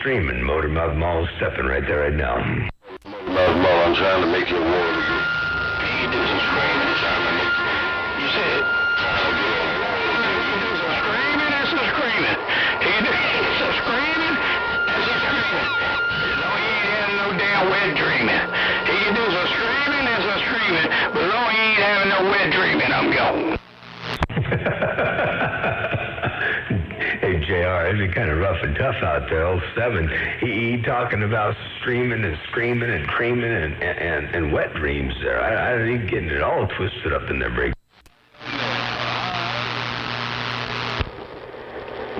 Streaming, Motormouth Mall stepping right there right now. Motormouth Mall, I'm trying to make you a wall again. You do some screaming, I'm trying to make you said, trying to get a wall again. You do some screaming and some screaming. You do some screaming and some screaming. No, you ain't having no damn wet dreaming. You do some screaming and some screaming, but no, you ain't having no wet dreaming, I'm gone. Hey, JR, it'd be kind of rough and tough out there. Old 7, he talking about streaming and screaming and creaming and wet dreams there. I don't even getting it all twisted up in their break. Tell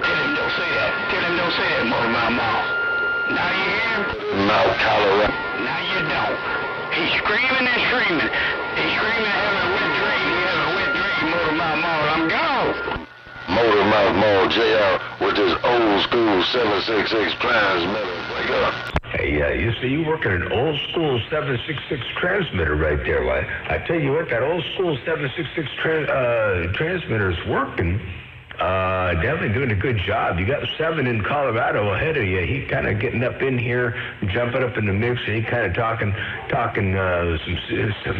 him don't say that. Tell him don't say that, Motormouth Mall. Now you hear him? Mouth Colorado. Now you don't. He's screaming and screaming. He's screaming having a wet dream. He having a wet dream, Motormouth Mall. I'm gone. Motormouth Mall, JR, with his old school 766 transmitter. Wake up. Hey, you see, you working an old school 766 transmitter right there. Why, I tell you what, that old school 766 transmitter is working. Definitely doing a good job. You got 7 in Colorado ahead of you. He kind of getting up in here, jumping up in the mix, and he kind of talking some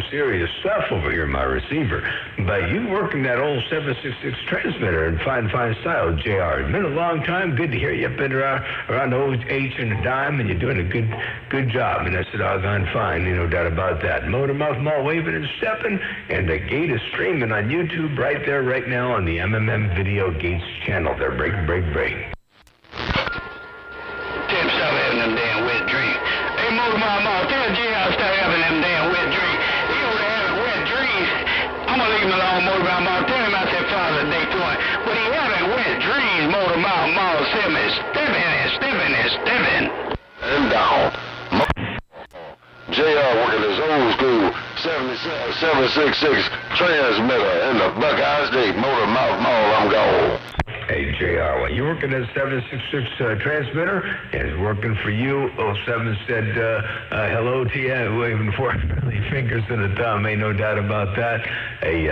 serious stuff over here, my receiver. But you working that old 766 transmitter in fine style, JR. It's been a long time. Good to hear you. I've been around the old H and a dime, and you're doing a good job. And that's a doggone fine, no doubt about that. Motormouth Mall waving and stepping, and the gate is streaming on YouTube right there, right now on the MMM Video Gates channel. They're break. Tim, stop having them damn wet dreams. Hey, Motormouth Mall, tell JR stop having them damn wet dreams. He over there having wet dreams. I'm gonna leave him alone, Motormouth Mall. Tell him I said Father's Day to him. But he having wet dreams, Motormouth Mall. Stepping. And down. JR working his old school 766 transmitter in the Buckeye State. Motormouth Mall, I'm gone. Hey, JR, well, you working at 766 transmitter, and it's working for you. 07 said hello to you, waving 4 fingers and a thumb. Ain't no doubt about that. Hey,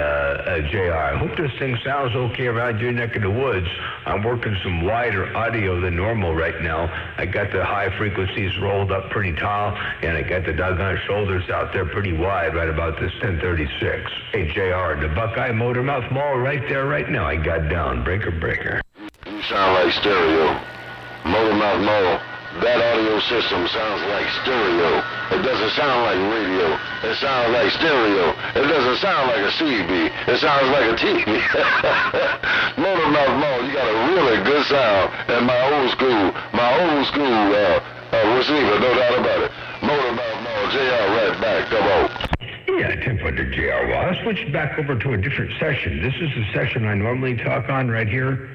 JR, I hope this thing sounds okay around your neck of the woods. I'm working some wider audio than normal right now. I got the high frequencies rolled up pretty tall, and I got the doggone shoulders out there pretty wide right about this 1036. Hey, JR, the Buckeye Motormouth Mall right there right now. I got down. Breaker. You sound like stereo. Motormouth Mall, that audio system sounds like stereo. It doesn't sound like radio. It sounds like stereo. It doesn't sound like a CB. It sounds like a TV. Motormouth Mall, you got a really good sound. And my old school receiver, no doubt about it. Motormouth Mall, JR right back. Come on. Yeah, Tim Thunder, JR. Well, I switched back over to a different session. This is the session I normally talk on right here.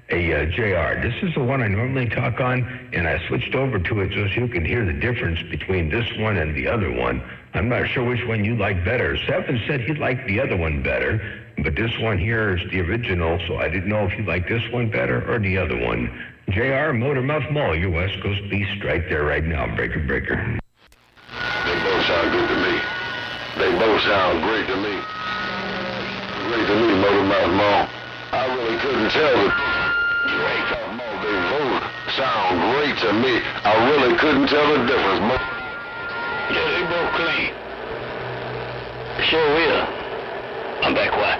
JR, this is the one I normally talk on, and I switched over to it so you can hear the difference between this one and the other one. I'm not sure which one you like better. 7 said he liked the other one better, but this one here is the original, so I didn't know if you like this one better or the other one. JR, Motormouth Mall, your West Coast beast right there right now. Breaker. They both sound good to me. They both sound great to me. Motormouth Mall. I really couldn't tell the Motormouth Mall. They both sound great to me. I really couldn't tell the difference. Yeah, they both clean. Sure will. I'm back quiet.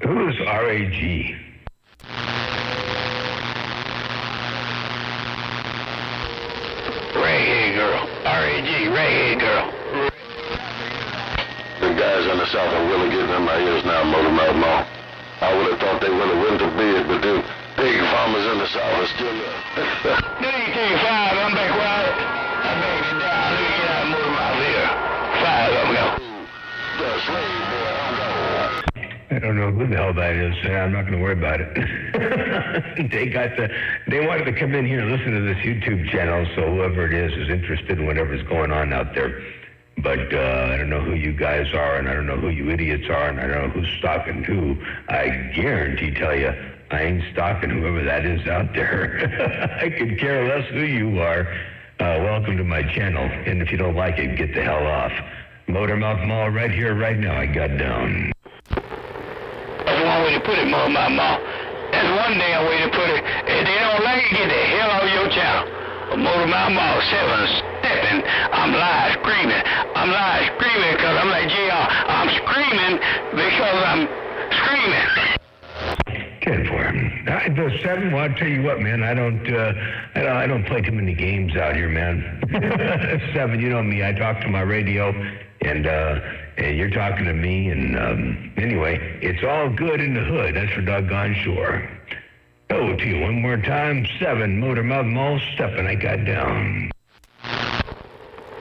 Who is RAG? Redhead girl. RAG, redhead girl. The guys in the South are really getting in my ears now, Motormouth Mall. I would have thought they really went to bed, but the pig farmers in the South are still there. DK5, I'm back quiet. I backed it down. Let me get out of Motormouth here. 5 of them go. The slave boy, I'm gone. I don't know who the hell that is. I'm not going to worry about it. They wanted to come in here and listen to this YouTube channel, so whoever it is interested in whatever's going on out there. But I don't know who you guys are, and I don't know who you idiots are, and I don't know who's stalking who. I guarantee tell you, I ain't stalking whoever that is out there. I could care less who you are. Welcome to my channel, and if you don't like it, get the hell off. Motormouth Mall right here, right now. I got down. That's one way to put it, Motormouth Mall. That's one damn way to put it. If they don't like it, get the hell out of your channel. Motormouth Mall 7 stepping. I'm live screaming. I'm live screaming because I'm like JR. I'm screaming because I'm screaming. 10-4. The 7. Well, I'll tell you what, man. I don't play too many games out here, man. 7. You know me. I talk to my radio, and you're talking to me. And anyway, it's all good in the hood. That's for doggone sure. Oh, to you one more time. 7. Motormouth Mall stepping. I got down.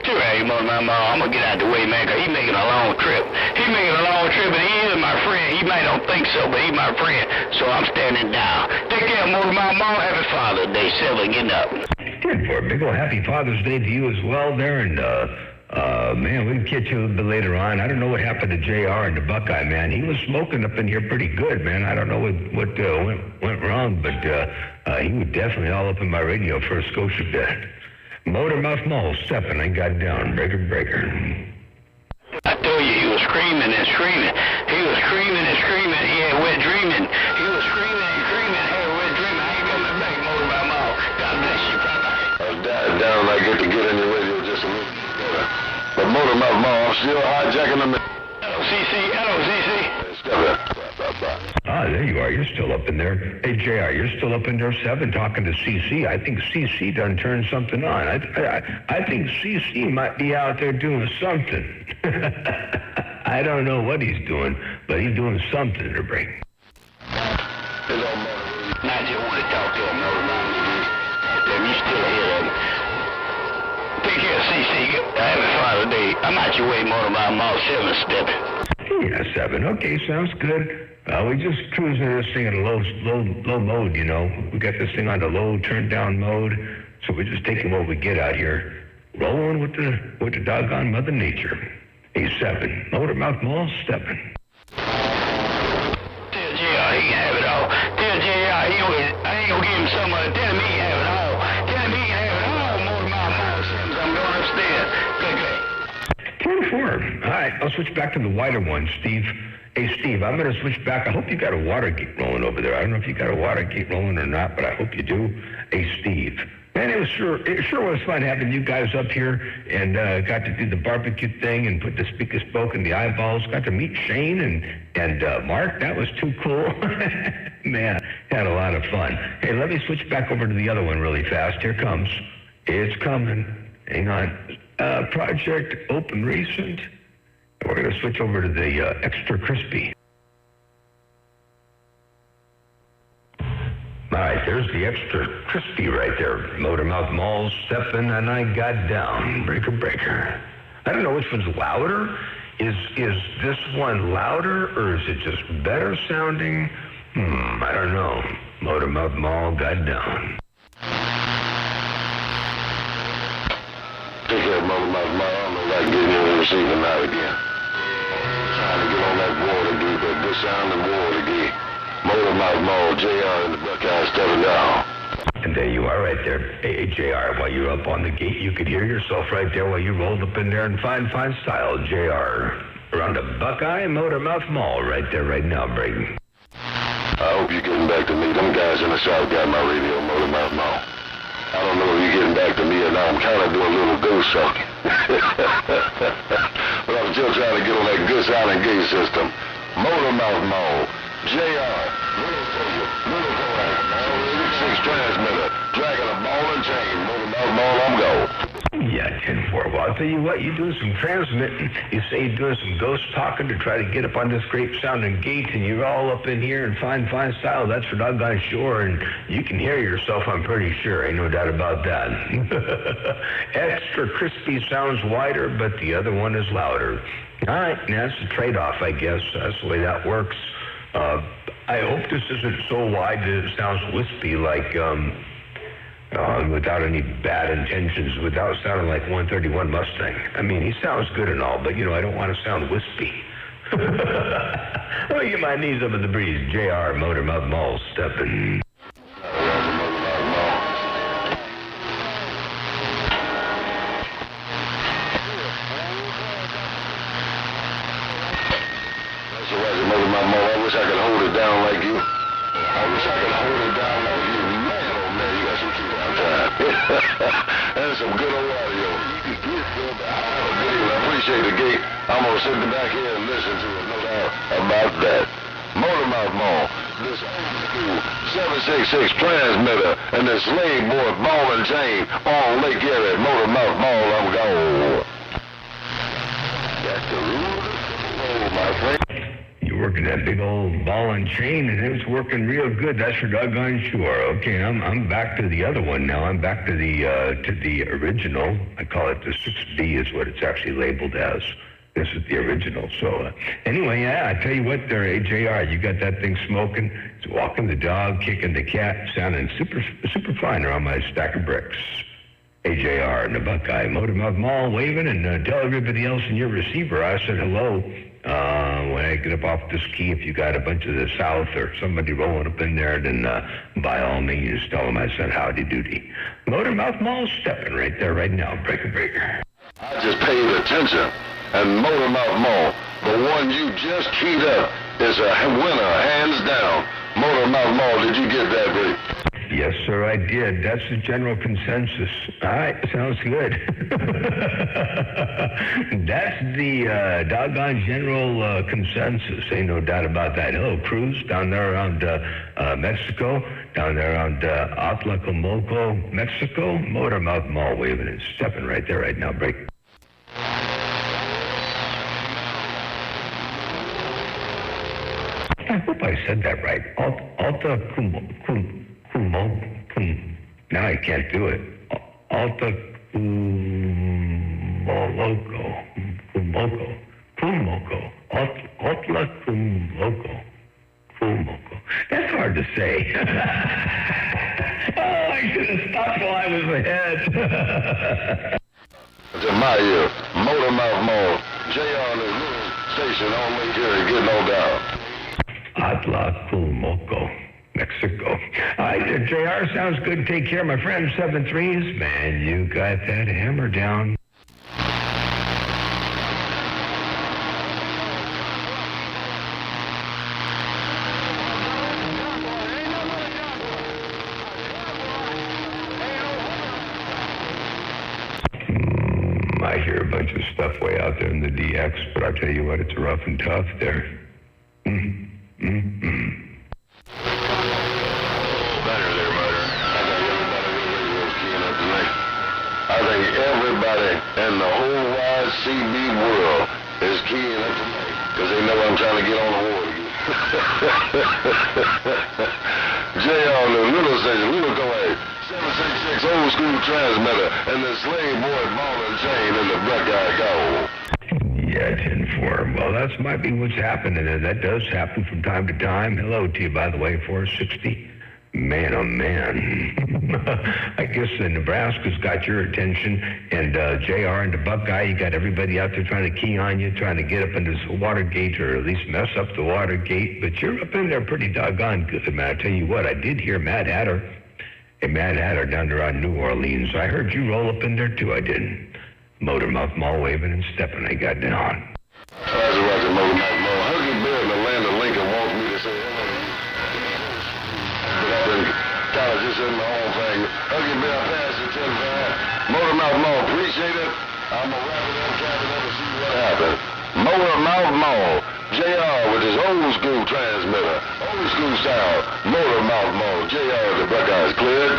Sure, hey, Motormouth Mall. I'm gonna get out the way, man, 'cause he's making a long trip. He's making a long trip, and he is my friend. He might not think so, but he's my friend. So I'm standing down. Take care, Motormouth Mall. Happy Father's Day. 7, getting up. 10-4. Big ol' happy Father's Day to you as well there, and man, we can catch you a little bit later on. I don't know what happened to JR and the Buckeye, man. He was smoking up in here pretty good, man. I don't know what went wrong, but he was definitely all up in my radio for a Scotia bit. Motormouth Mall stepping. I got down. Breaker. I told you he was screaming and screaming. He was screaming and screaming. He had wet dreaming. He was screaming and screaming. Had wet dreaming. I ain't got my back, Motormouth Mall. God bless you, brother. Down, I get to get in your radio just a little bit better. But Motormouth Mall, I'm still hijacking them. Hello, CC. There you are. You're still up in there. Hey, JR, you're still up in there, 7, talking to CC. I think CC done turned something on. I think CC might be out there doing something. I don't know what he's doing, but he's doing something to bring. Hello, Motormouth. I just want to talk to him, Motormouth. You still here? Take care, CC. Happy Father's Day. I'm out your way, Motormouth Mall 7 stepping. Yeah, 7. Okay, sounds good. We just cruising this thing in low mode, you know. We got this thing on the low turned down mode, so we're just taking what we get out here, rolling with the doggone Mother Nature. Hey, 7. Motormouth Mall stepping. Tell JR he can have it all. Tell JR I ain't gonna give him some of it. Tell him he can have it all. Tell him he can have it all, Motormouth Mall 7. I'm going upstairs. Good. 10-4. All right, I'll switch back to the wider one, Steve. Hey, Steve, I'm going to switch back. I hope you got a Watergate rolling over there. I don't know if you got a Watergate rolling or not, but I hope you do. Hey, Steve. Man, it sure was fun having you guys up here and got to do the barbecue thing and put the speaker spoke in the eyeballs. Got to meet Shane and Mark. That was too cool. Man, had a lot of fun. Hey, let me switch back over to the other one really fast. Here comes. It's coming. Hang on. Project Open Recent. We're going to switch over to the Extra Crispy. All right, there's the Extra Crispy right there. Motormouth Mall stepping, and I got down. Breaker. I don't know which one's louder. Is this one louder, or is it just better sounding? I don't know. Motormouth Mall got down. Take care, Motormouth Mall. I'm gonna like getting in and receiving out again. Trying to get on that water, dude, that good sounding water, dude. Motormouth Mall, JR and the Buckeyes stepping down. And there you are right there. Hey, JR, while you're up on the gate, you could hear yourself right there while you rolled up in there in fine style, JR. Around the Buckeye Motormouth Mall right there right now, Brayden. I hope you're getting back to me. Them guys in the South got my radio, Motormouth Mall. I don't know if you're getting back to me or not. I'm trying to do a little ghost talking. But I'm still trying to get on that good sounding gate system. Motormouth Mall, JR, little boy, 6 transmitter, dragging a ball and chain. Motormouth Mall, I'm go. Yeah, 10-4. Well, I'll tell you what, you're doing some transmitting. You say you're doing some ghost talking to try to get up on this great sounding gate, and you're all up in here in fine style. That's for doggone sure, and you can hear yourself, I'm pretty sure. Ain't no doubt about that. Extra Crispy sounds wider, but the other one is louder. All right, now that's the trade-off, I guess. That's the way that works. I hope this isn't so wide that it sounds wispy like... without any bad intentions, without sounding like 131 Mustang. I mean, he sounds good and all, but, I don't want to sound wispy. Let me get my knees up in the breeze. JR, Motormouth Mall, stepping. That's some good old audio. I appreciate the gate. I'm going to sit back here and listen to it, no doubt about that. Motormouth Mall, this old school 766 transmitter, and this slave boy ball and chain on Lake Erie. Motormouth Mall, I'm gone. That's the rule of the my friend. You're working that big old ball and chain, and it's working real good. That's for doggone sure. Okay, I'm back to the other one now. I'm back to the original. I call it the 6B is what it's actually labeled as. This is the original. So anyway, yeah, I tell you what, there, AJR, you got that thing smoking. It's walking the dog, kicking the cat, sounding super fine around my stack of bricks. AJR and the Buckeye Motormouth Mall waving, and tell everybody else in your receiver I said hello. When I get up off this key, if you got a bunch of the South or somebody rolling up in there, then by all means tell them I said howdy doody. Motormouth Mall stepping right there right now. Breaker. I just paid attention, and Motormouth Mall, the one you just keyed up, is a winner, hands down. Motormouth Mall, did you get that, Ray? Yes, sir, I did. That's the general consensus. All right, sounds good. That's the doggone general consensus. Ain't no doubt about that. Hello, Cruz, down there around Mexico, down there around Atlacomulco, Mexico. Motormouth Mall waving and stepping right there right now. Break. I hope I said that right. Now I can't do it. Kumoko. That's hard to say. Oh, I should have stopped while I was ahead. To my ear, Motormouth Mall, JR on his little station on Lake Erie, get no doubt. Atlacomulco, Mexico. JR, sounds good. Take care, my friend. 7-3s. Man, you got that hammer down. I hear a bunch of stuff way out there in the DX, but I'll tell you what, it's rough and tough there. I think everybody in the whole wide CB world is keying up tonight because they know I'm trying to get on the water. JR on the little station, little Kuwait, 766 old school transmitter, and the slave boy ball and chain in the Buckeye Gold. Yeah, 10-4. Well, that might be what's happening, and that does happen from time to time. Hello to you, by the way, 460. Man, oh man. I guess Nebraska's got your attention, and JR and the Buckeye, you got everybody out there trying to key on you, trying to get up into this Watergate, or at least mess up the Watergate, but you're up in there pretty doggone good, man. I tell you what, I did hear Mad Hatter down there on New Orleans. I heard you roll up in there too, I didn't. Motormouth Mall waving and stepping, I got down. Roger, Motormouth Mall. Huggy Bear in the land of Lincoln wants me to say hello to you. But I've been kind of just in my own thing. Huggy Bear, pass it 10-5. Motormouth Mall, appreciate it. I'm going to wrap it up, cap it up, and see what happens. Motormouth Mall, JR with his old school transmitter, old school style. Motormouth Mall, JR the Buckeyes, clear.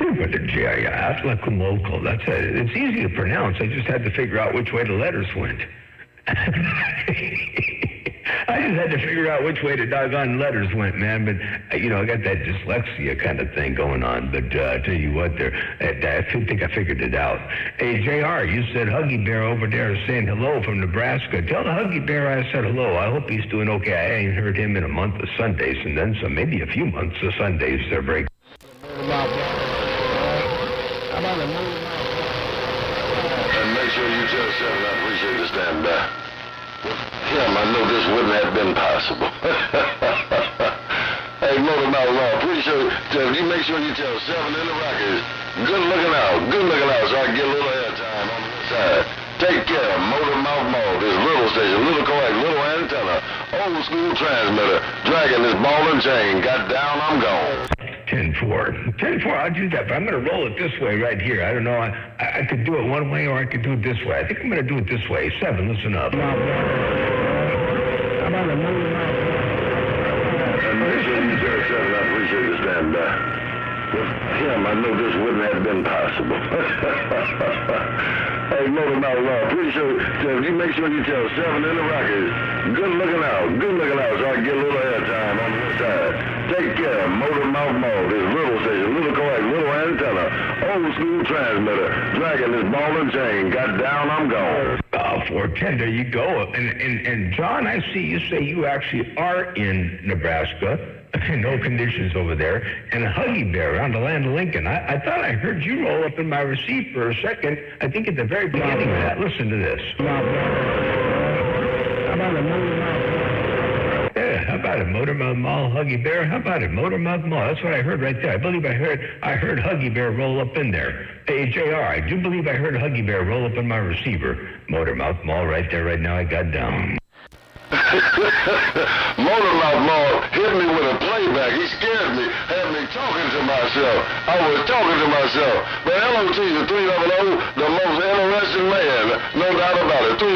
But the Atlacomulco, that's it. It's easy to pronounce. I just had to figure out which way the letters went. I just had to figure out which way the doggone letters went, man. But, I got that dyslexia kind of thing going on. But I tell you what, I think I figured it out. Hey, JR, you said Huggy Bear over there is saying hello from Nebraska. Tell the Huggy Bear I said hello. I hope he's doing okay. I ain't heard him in a month of Sundays, and then some, maybe a few months of Sundays. They're breaking. And make sure you tell Seven I appreciate the stand by. Him, I know this wouldn't have been possible. Hey, Motormouth Law, pretty sure, you make sure you tell Seven in the Rockies, good looking out, so I can get a little airtime on the side. Take care, Motormouth Mall, this little station, little correct, little antenna, old school transmitter, dragging this ball and chain, got down, I'm gone. 10-4. 10-4, I'll do that, but I'm going to roll it this way right here. I don't know. I could do it one way or I could do it this way. I think I'm going to do it this way. 7, listen up. And make sure you tell 7, I appreciate the stand by. With him, I know this wouldn't have been possible. Hey, Motor Mouth Law, pretty sure, so if you make sure you tell 7 in the Rockies, good looking out, so I can get a little airtime on the west side. Take care, Motor Mouth Mall, this little station, little coax, little antenna, old school transmitter, dragging this ball and chain, got down, I'm gone. 410, there you go. And John, I see you say you actually are in Nebraska. No conditions over there. And Huggy Bear around the land of Lincoln. I thought I heard you roll up in my receipt for a second. I think at the very beginning of that. Listen to this. Yeah, how about it, Motormouth Mall, Huggy Bear? How about it, Motormouth Mall? That's what I heard right there. I believe I heard Huggy Bear roll up in there. Hey, JR, I do believe I heard Huggy Bear roll up in my receiver. Motormouth Mall right there right now. I got down. Motormouth Mall hit me with a playback. He scared me, had me talking to myself. I was talking to myself. But LOT, the 300, the most interesting man, no doubt about it. 300,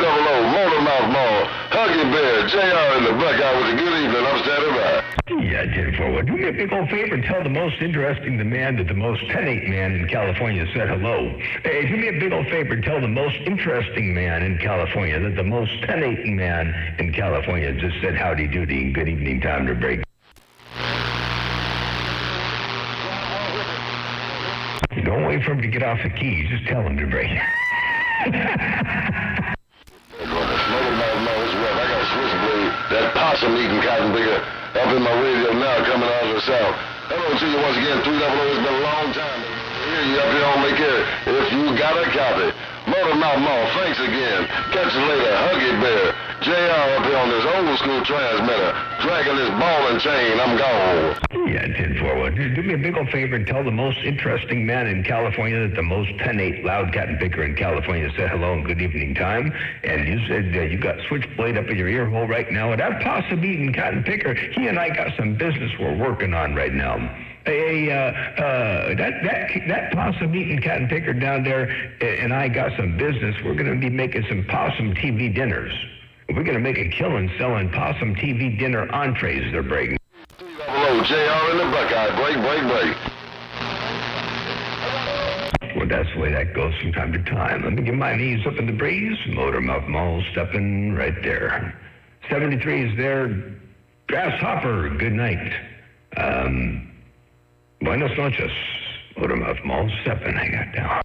Motormouth Mall, Huggy Bear, JR in the Blackout with a good evening. I'm standing by. Yeah, 10-4. Do me a big old favor and tell the most interesting man that the most 10-8 man in California said hello. Hey, do me a big old favor and tell the most interesting man in California that the most 10-8 man in California just said howdy doody and good evening, time to break. Don't wait for him to get off the keys. Just tell him to break. That possum eating cotton picker up in my radio now coming out of the south. Hello to you once again, 300. It's been a long time. Here you up here on Make Care. If you got a copy. Motormouth Mall, thanks again. Catch you later, Huggy Bear. JR up here on this old school transmitter. Dragging this ball and chain, I'm gone. Yeah, 10-4. Do me a big old favor and tell the most interesting man in California that the most 10-8 loud cotton picker in California said hello and good evening time. And you said you got Switchblade up in your ear hole right now. And that possum eating cotton picker, he and I got some business we're working on right now. Hey, that possum eating cotton picker down there and I got some business. We're going to be making some possum TV dinners. We're going to make a killing selling possum TV dinner entrees they're breaking. Hello, JR in the Buckeye. Break. Well, that's the way that goes from time to time. Let me get my knees up in the breeze. Motormouth Mall stepping right there. 73 is there. Grasshopper, good night. Buenas noches. Motormouth Mall stepping. I got down.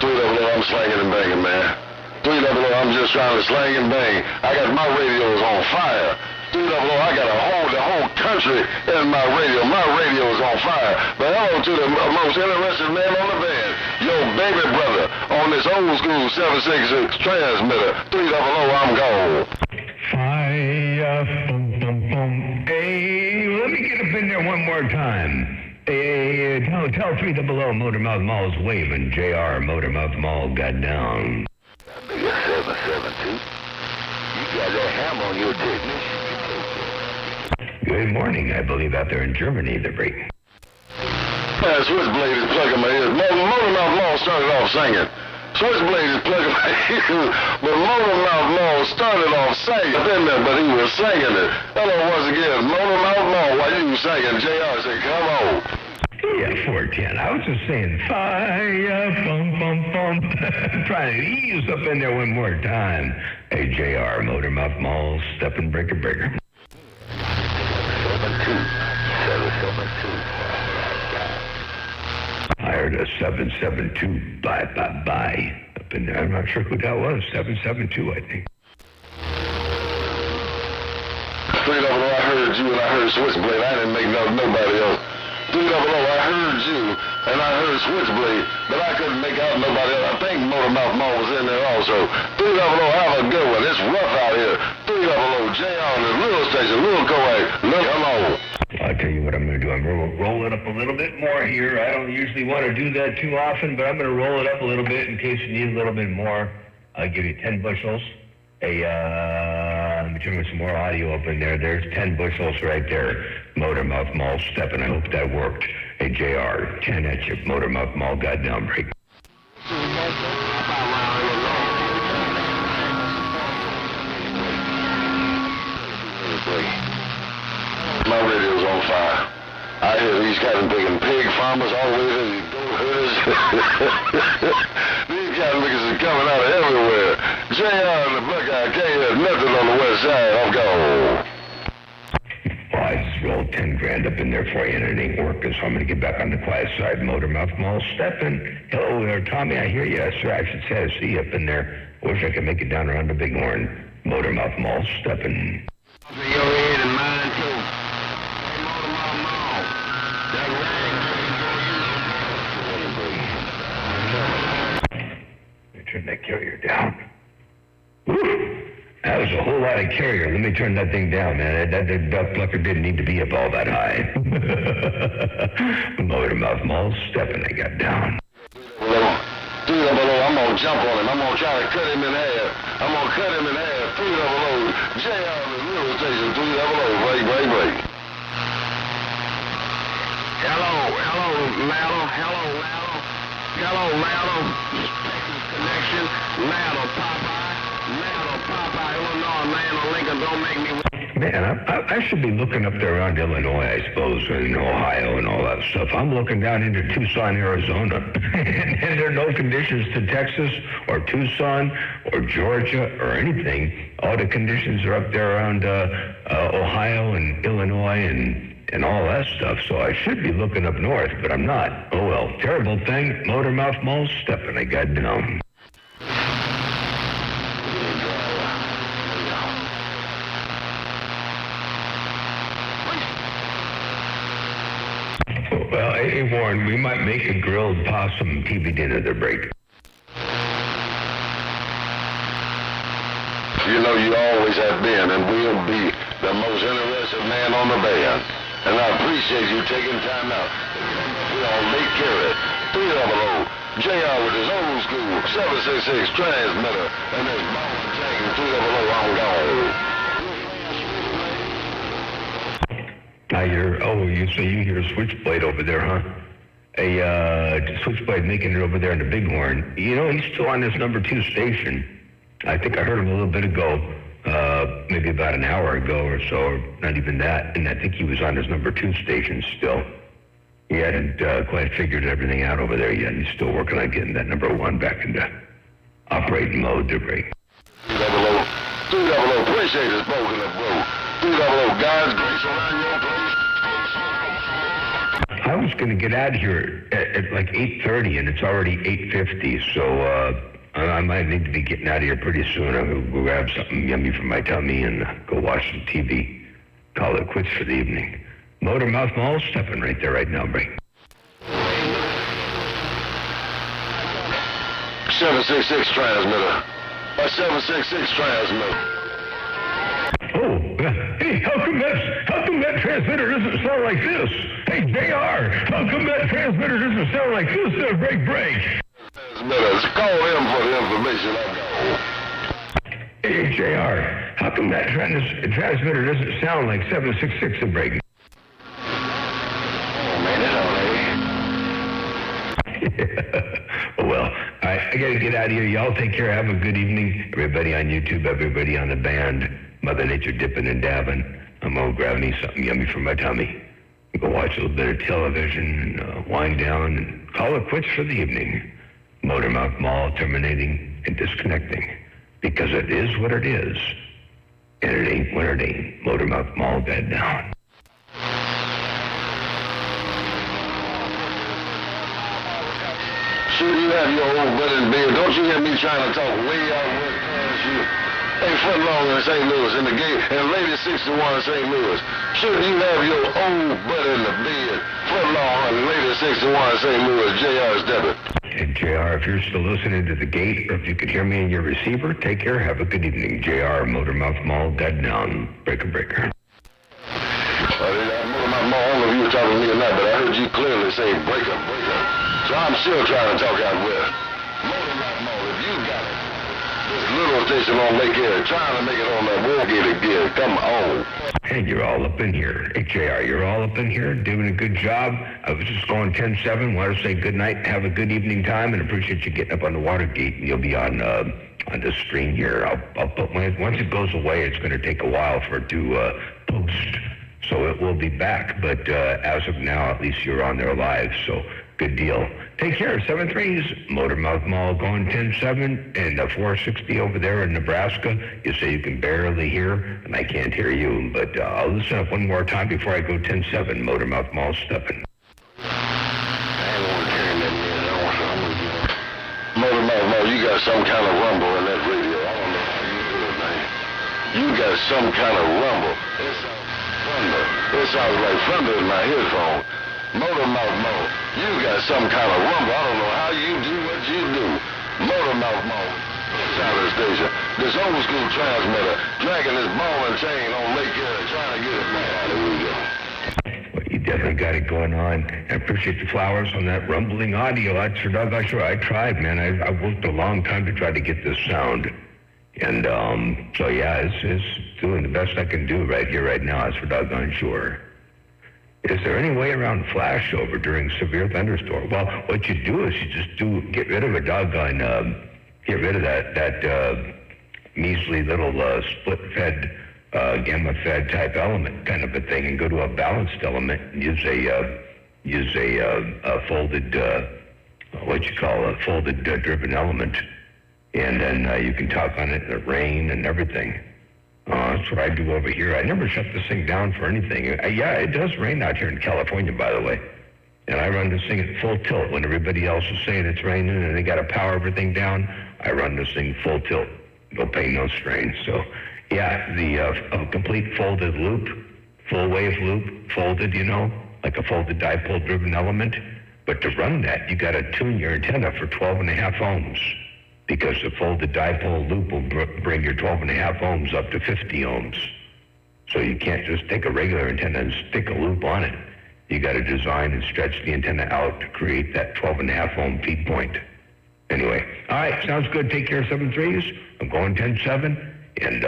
300, I'm slanging and banging, man. 300, I'm just trying to slang and bang. I got my radios on fire. 300, I got the whole country in my radio. My radio is on fire. But hello to the most interesting man on the band, your baby brother, on this old school 766 transmitter. 300, I'm gone. Fire, boom, boom, boom. Hey, let me get up in there one more time. Hey, tell 300 Motormouth Mall's waving. JR Motormouth Mall got down. 772. You got that hammer on your technician. Good morning. I believe out there in Germany they're breaking. Switchblade is plugging my ears. Motormouth Mall started off singing. Switchblade is plugging my ears. But Motormouth Mall started off singing. But he was singing it. Hello once again. Motormouth Mall, while you was singing, JR said, come on. Yeah, 410. I was just saying, fire, bum, bum, bum. Trying to ease up in there one more time. Hey, JR, Motormouth Mall, stepping breaker. 772. I heard a 772, bye. Up in there. I'm not sure who that was. 772, I think. 300, I heard you and I heard Switchblade. I didn't make nobody else. 300, I heard you and I heard Switchblade, but I couldn't make out nobody else. I think Motormouth Mall was in there also. 300, have a good one. It's rough out here. 300, JR on the little station, little coax, come on. I'll tell you what I'm going to do. I'm going to roll it up a little bit more here. I don't usually want to do that too often, but I'm going to roll it up a little bit in case you need a little bit more. I'll give you 10 bushels. Let me turn some more audio up in there. There's 10 bushels right there. Motormouth Mall stepping. I hope that worked. Hey, JR, 10 at you. Motormouth Mall got down break. My radio's on fire. I hear these guys taking pig farmers all the way to the goat herders. These guys are coming out of everywhere. JR and the Buckeye can't hear nothing on the west side. I'm gone. Well, I just rolled 10 grand up in there for you, and it ain't working, so I'm going to get back on the quiet side. Motormouth Mall stepping. Hello there, Tommy. I hear you. Sir, I should say I see you up in there. Wish I could make it down around the Bighorn. Motormouth Mall stepping. Your head and mine too. Motormouth Mall. Let me turn that carrier down. Woo! That was a whole lot of carrier. Let me turn that thing down, man. That duck plucker didn't need to be up all that high. Motormouth Mall stepping. I got down. I'm gonna jump on him. I'm gonna try to cut him in half. I'm gonna cut him in half. 300. JR the River Station 300. Break. Hello, Ladder. Hello, Ladder. Texas Connection. Ladder, Popeye, Illinois, man, Lincoln, don't make me. Man, I should be looking up there around Illinois, I suppose, and Ohio and all that stuff. I'm looking down into Tucson, Arizona, and there are no conditions to Texas or Tucson or Georgia or anything. All the conditions are up there around Ohio and Illinois and all that stuff. So I should be looking up north, but I'm not. Oh well, terrible thing. Motormouth Mall stepping. I got down. Well, hey, Warren, we might make a grilled possum TV dinner to break. You know you always have been and will be the most interested man on the band. And I appreciate you taking time out. We all make care of it. 300. JR with his old school 766 transmitter and his ball and chain 300 on gone. Now you say you hear Switchblade over there, huh? Switchblade making it over there in the Bighorn. You know, he's still on this number 2 station. I think I heard him a little bit ago, maybe about an hour ago or so, or not even that. And I think he was on his number 2 station still. He hadn't quite figured everything out over there yet. He's still working on getting that number 1 back into operating mode to break. 300, appreciate this broken up, bro. 300, God's grace around your place. I was going to get out of here at like 8:30, and it's already 8:50, so I might need to be getting out of here pretty soon. I'll go grab something yummy for my tummy and go watch some TV. Call it quits for the evening. Motormouth Mall stepping right there right now, break. 766 transmitter. A 766 transmitter. Oh, hey, how come that transmitter doesn't sound like this? Hey, JR, how come that transmitter doesn't sound like this? Break. Transmitters, call him for the information I got. Hey, JR, how come that transmitter doesn't sound like 766 a break? Well, I got to get out of here. Y'all take care. Have a good evening. Everybody on YouTube, everybody on the band. Mother Nature dipping and dabbing. I'm going to grab me something yummy for my tummy. Go watch a little bit of television and wind down and call it quits for the evening. Motormouth Mall terminating and disconnecting. Because it is what it is. And it ain't what it ain't. Motormouth Mall dead down. Sure you have your old butt in bed. Don't you hear me trying to talk way out past you? Hey, Foot Long in St. Louis in the gate, and Lady 61 in St. Louis. Sure you have your old butt in the bed. Foot Long and Lady 61 in St. Louis. JR's debit. And JR, if you're still listening to the gate, or if you could hear me in your receiver, take care. Have a good evening. JR, Motormouth Mall, dead down. Breaker. Motormouth Mall, I don't know if you were talking to me or not, but I heard you clearly say breaker. So I'm still trying to talk out west. Motormouth Mall, if you got it. This little station on Lake Erie, trying to make it on that Wargate again. come on. Hey, you're all up in here. Hey, JR, you're all up in here, doing a good job. I was just going 10-7. Want to say good night, have a good evening time, and appreciate you getting up on the Watergate. You'll be on the screen here. I'll put once it goes away, it's going to take a while for it to post. So it will be back, but as of now, at least you're on there live, so good deal. Take care, 7-3s, Motormouth Mall going 10-7, and 460 over there in Nebraska. You say you can barely hear, and I can't hear you, but I'll listen up one more time before I go 10-7, Motormouth Mall stepping. Motormouth Mall, you got some kind of rumble in that radio. I don't know how you do it, man. You got some kind of rumble. It sounds like thunder in my headphone. Motormouth Mall, you got some kind of rumble. I don't know how you do what you do. Motormouth Mall, Southern Station. This old school transmitter dragging this ball and chain on Lake Erie, trying to get it back. Here we go. Well, you definitely got it going on. I appreciate the flowers on that rumbling audio. That's for doggone sure. I tried, man. I worked a long time to try to get this sound. And so, yeah, it's doing the best I can do right here, right now. That's for doggone sure. Is there any way around flashover during severe thunderstorm? Well, what you do is you just get rid of a doggone, get rid of that measly little split-fed, gamma-fed type element kind of a thing, and go to a balanced element and use a folded, folded driven element, and then you can talk on it in the rain and everything. That's what I do over here. I never shut this thing down for anything. Yeah, it does rain out here in California, by the way. And I run this thing at full tilt when everybody else is saying it's raining and they got to power everything down. I run this thing full tilt. Don't pay no strain. So, yeah, the complete folded loop, full wave loop, folded, like a folded dipole-driven element. But to run that, you got to tune your antenna for 12.5 ohms. Because the folded dipole loop will bring your 12.5 ohms up to 50 ohms. So you can't just take a regular antenna and stick a loop on it. You got to design and stretch the antenna out to create that 12.5 ohm feed point. Anyway, all right, sounds good. Take care, 7-3s. I'm going 10-7. And,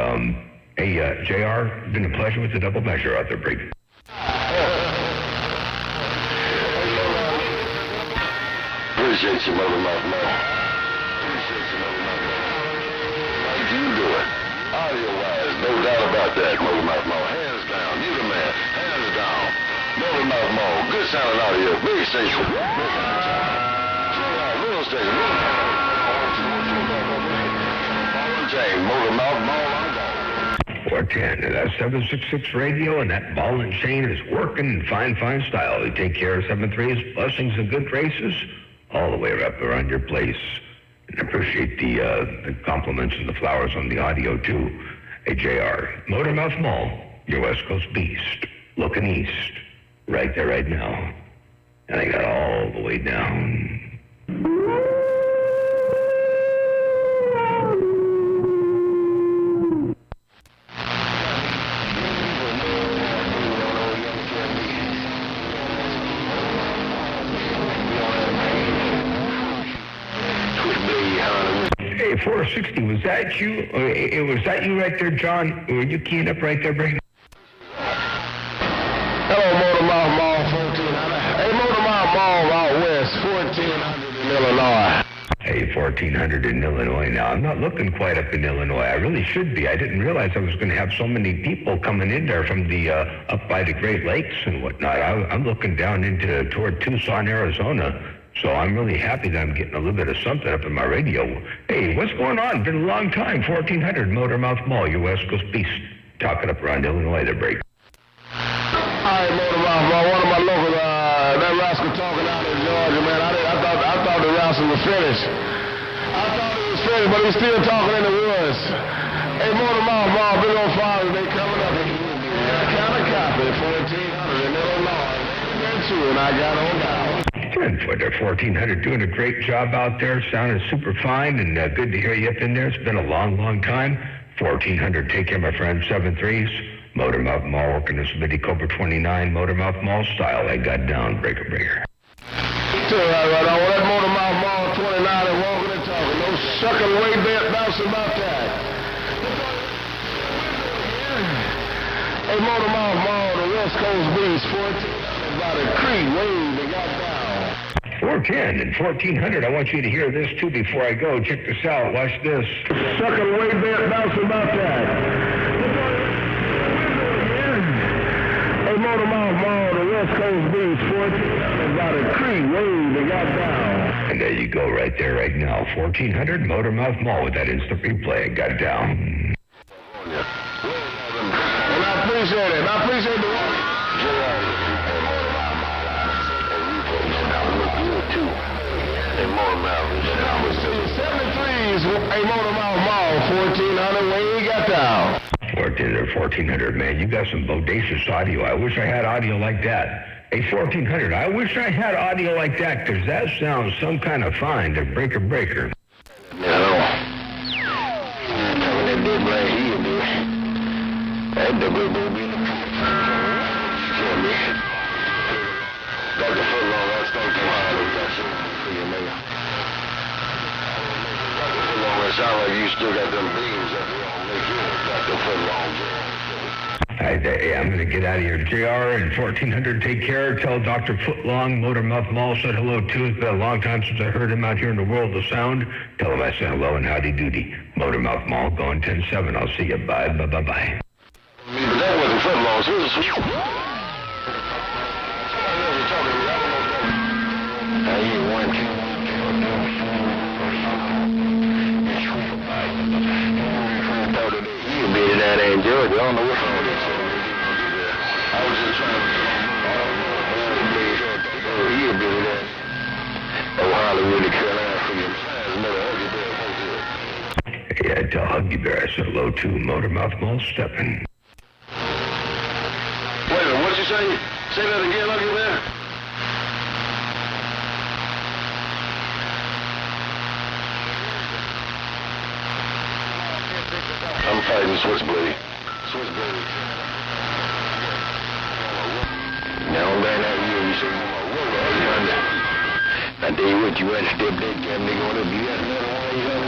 hey, JR, been a pleasure with the double measure out there, Briggs. Appreciate you, Motormouth Mall. Like you do it. Audio-wise, no doubt about that, Motormouth Mall. Hands down. You the man. Hands down. Motormouth Mall. Good sounding audio. Big station. Little station. Motormouth Mall. 410. And that's 766 radio, and that ball and chain is working in fine style. You take care of 7-3s. Blessings and good races all the way up around your place. And I appreciate the compliments and the flowers on the audio, too. Hey, JR, Motormouth Mall, your West Coast beast, looking east, right there, right now. And I got all the way down. Hey, 460, was that you? Was that you right there, John? Were you keying up right there, Brady? Hello, Motormouth Mall, 1400. Hey, Motormouth Mall out west, 1400 in Illinois. Hey, 1400 in Illinois. Now, I'm not looking quite up in Illinois. I really should be. I didn't realize I was going to have so many people coming in there from the up by the Great Lakes and whatnot. I'm looking down toward Tucson, Arizona. So I'm really happy that I'm getting a little bit of something up in my radio. Hey, what's going on? Been a long time. 1400 Motormouth Mall, your West Coast beast. Talking up around Illinois, the break. All right, Motormouth Mall, one of my local, that rascal talking out in Georgia, man. I thought the rascal was finished. I thought he was finished, but he's still talking in the woods. Hey, Motormouth Mall, big old fathers, they coming up. Kind of copy, 1400 in Illinois. And I got on down. And for the 1400, doing a great job out there, sounding super fine, and good to hear you up in there. It's been a long time. 1400, take care, my friend. 7-3s, Motormouth Mall, working this Midi Cobra 29, Motormouth Mall style. I got down, breaker. Right on. That Motormouth Mall 29 and walking and talking. No shucking way bouncing about that. Hey, Motor Mouth Mall, the West Coast Beast, 14 by the creek, wave, they got down. 410 and 1400. I want you to hear this too before I go. Check this out. Watch this. Sucking way back, bouncing about that. Hey, Motor Mouth Mall, the West Coast Beast, 14 by the creek, wave, they got down. And there you go right there, right now. 1400 Motormouth Mall with that instant replay. It got down. And I appreciate it. I appreciate the one. Hey, Motormouth. 73s. Hey, Motormouth Mall, 1400. Where you got down? 1400, man. You got some bodacious audio. I wish I had audio like that. Hey, 1400. I wish I had audio like that, because that sounds some kind of fine to breaker. No. That big right here, dude. That big boy be in the Dr. Footlong, that's Dr. Wiley. That's it for you, man. Dr. Footlong, it sounds like you still got them beams up there on Lake Hill. Dr. Footlong, I'm going to get out of here. JR and 1400, take care. Tell Dr. Footlong, Motormouth Mall said hello too. It's been a long time since I heard him out here in the world of sound. Tell him I said hello and howdy doody. Motormouth Mall going 10-7. I'll see you. Bye. But that wasn't Footlong. It was you beat it out there in Georgia. I don't know what all this is. I was just trying to you beat it out. Oh, Hollywood, Carolina for your man. Yeah, tell Huggy Bear I said hello to Motormouth Mall stepping. Wait a minute, what'd you say? Say that again, Huggy Bear. I'm fighting Switchblade. Now, man, out here, you say, I tell you what, you had to step that damn nigga on up. You got another one, you know?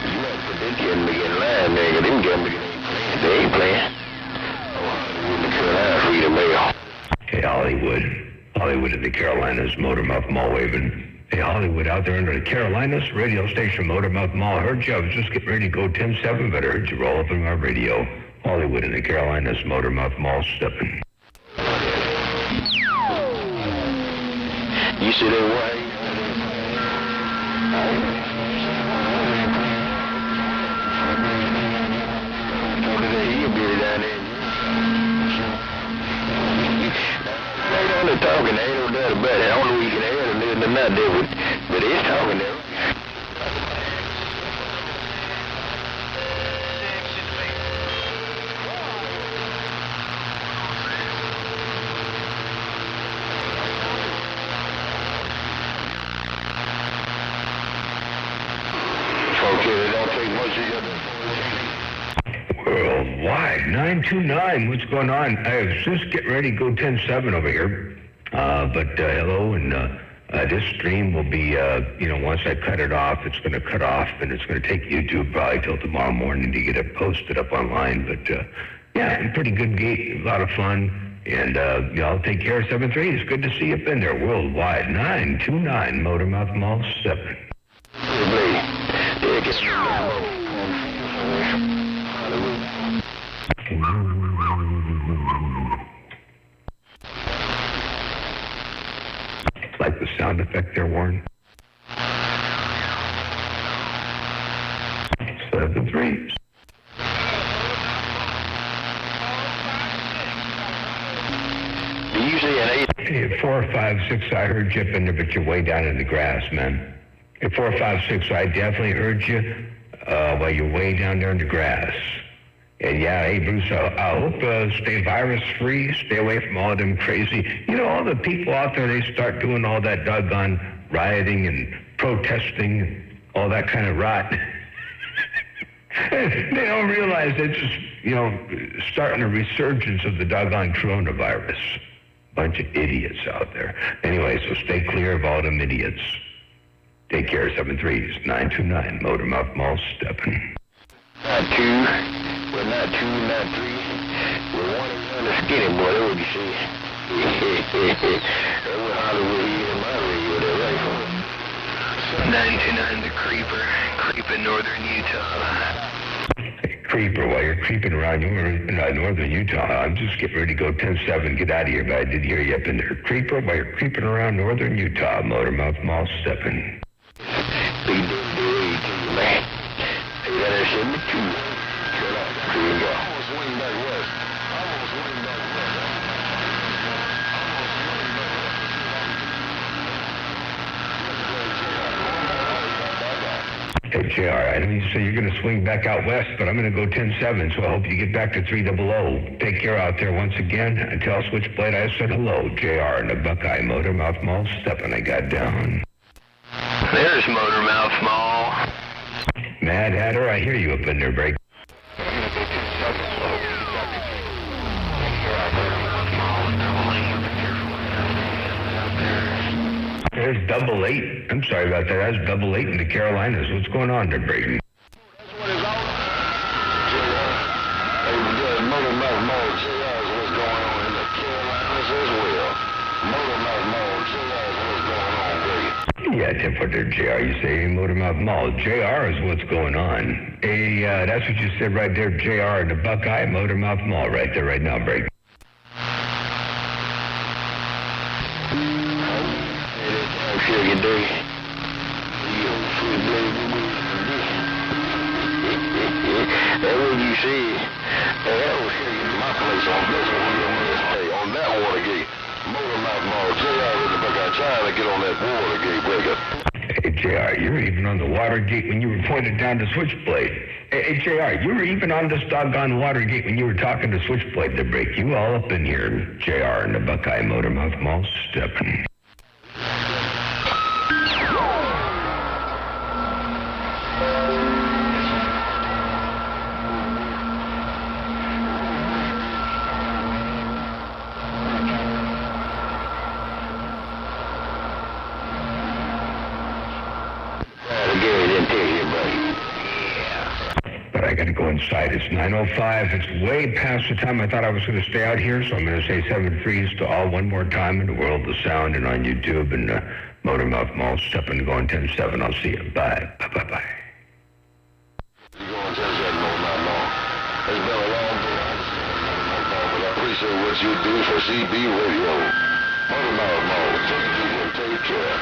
You had to put that damn nigga in line, nigga. Them damn niggas they ain't playing. Oh, Hollywood, the Carolina, Freedom Mail. Hey, Hollywood in the Carolinas, Motormouth Mall waving. Hey, Hollywood out there under the Carolinas, radio station Motormouth Mall. Heard you. I was just getting ready to go 10-7, but I heard you roll up in my radio. Hollywood in the Carolinas, Motormouth Mall stepping. You see that way? You beat it down there. They only talking, there ain't no doubt about it. I don't know if you can hear them, they're not there, but it's talking there. Worldwide, 929. What's going on? I was just getting ready to go 10-7 over here. But hello, and this stream will be, once I cut it off, it's going to cut off, and it's going to take YouTube probably till tomorrow morning to get it posted up online. But, yeah, pretty good gate, a lot of fun. And, y'all take care, 7-3. It's good to see you up in there. Worldwide, 929, Motormouth Mall 7. Like the sound effect there, Warren? 7-3. You say an 8? Hey, at 4, 5, 6, I heard you up in there, but you're way down in the grass, man. At 4, 5, 6, I definitely heard you while you're way down there in the grass. And yeah, hey, Bruce, I hope stay virus-free, stay away from all them crazy, all the people out there, they start doing all that doggone rioting and protesting and all that kind of rot. They don't realize they're just, starting a resurgence of the doggone coronavirus. Bunch of idiots out there. Anyway, so stay clear of all them idiots. Take care, 7-3s, 929, Motormouth Mall stepping. Not 2, well, not 2, not 3. the skinny boy, that's what you see. That's what Hollywood is in my radio, that right, folks. 99 the Creeper, northern Utah. Creeper, while you're creeping around northern Utah, I'm just getting ready to go 10-7, get out of here, but I did hear you up in there. Creeper, while you're creeping around northern Utah, Motormouth Mall stepping. Big man. Hey, that 72. Shut up. Here you go. Almost wing back west. Hey, JR, I know you say you're going to swing back out west, but I'm going to go 10-7, so I hope you get back to 300. Take care out there once again, and tell Switchblade I said hello. JR in the Buckeye Motormouth Mall stepping. I got down. There's Motormouth Mall. Mad Hatter, I hear you up in there, break. There's 88. I'm sorry about that. That's 88 in the Carolinas. What's going on there, Brady? That's what it's all Hey, Motormouth Mall, JR is what's going on in the Carolinas as well. Motormouth Mall, JR is what's going on, Brady. Yeah, tip what there, JR. You say Motormouth Mall. JR is what's going on. Hey, that's what you said right there, JR in the Buckeye Motormouth Mall right there right now, Brady. Sure you do. That's what you see. That was my place on this one. On that Watergate. Motormouth Mall. JR in the Buckeye trying to get on that Watergate breaker. Hey, JR, you were even on the Watergate when you were pointed down to Switchblade. Hey, JR, you were even on this doggone Watergate when you were talking to Switchblade to break. You all up in here, JR in the Buckeye Motormouth Mall stepping. But I got to go inside. It's 9:05. It's way past the time I thought I was going to stay out here, so I'm going to say 7 freeze to all one more time in the world of sound and on YouTube and Motormouth Mall stepping going 10-7. I'll see you. Bye. Bye. You going 10-7 Motormouth Mall. It's been a long day. But I appreciate what you do for CB Radio. Motormouth Mall. Take care.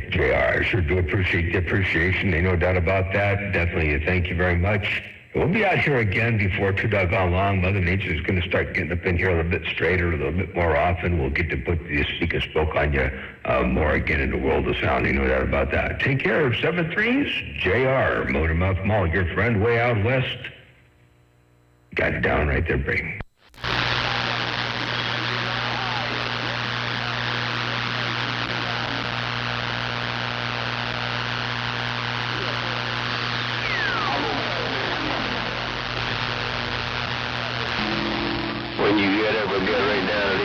JR, I sure do appreciate the appreciation. Ain't no doubt about that. Definitely, thank you very much. We'll be out here again before too doggone long. Mother Nature's going to start getting up in here a little bit straighter, a little bit more often. We'll get to put the speak and spoke on you more again in the world of sound. Ain't no doubt about that. Take care of 7 threes. JR, Motormouth Mall, your friend way out west. Got it down right there, Brayden. When you get ever get right down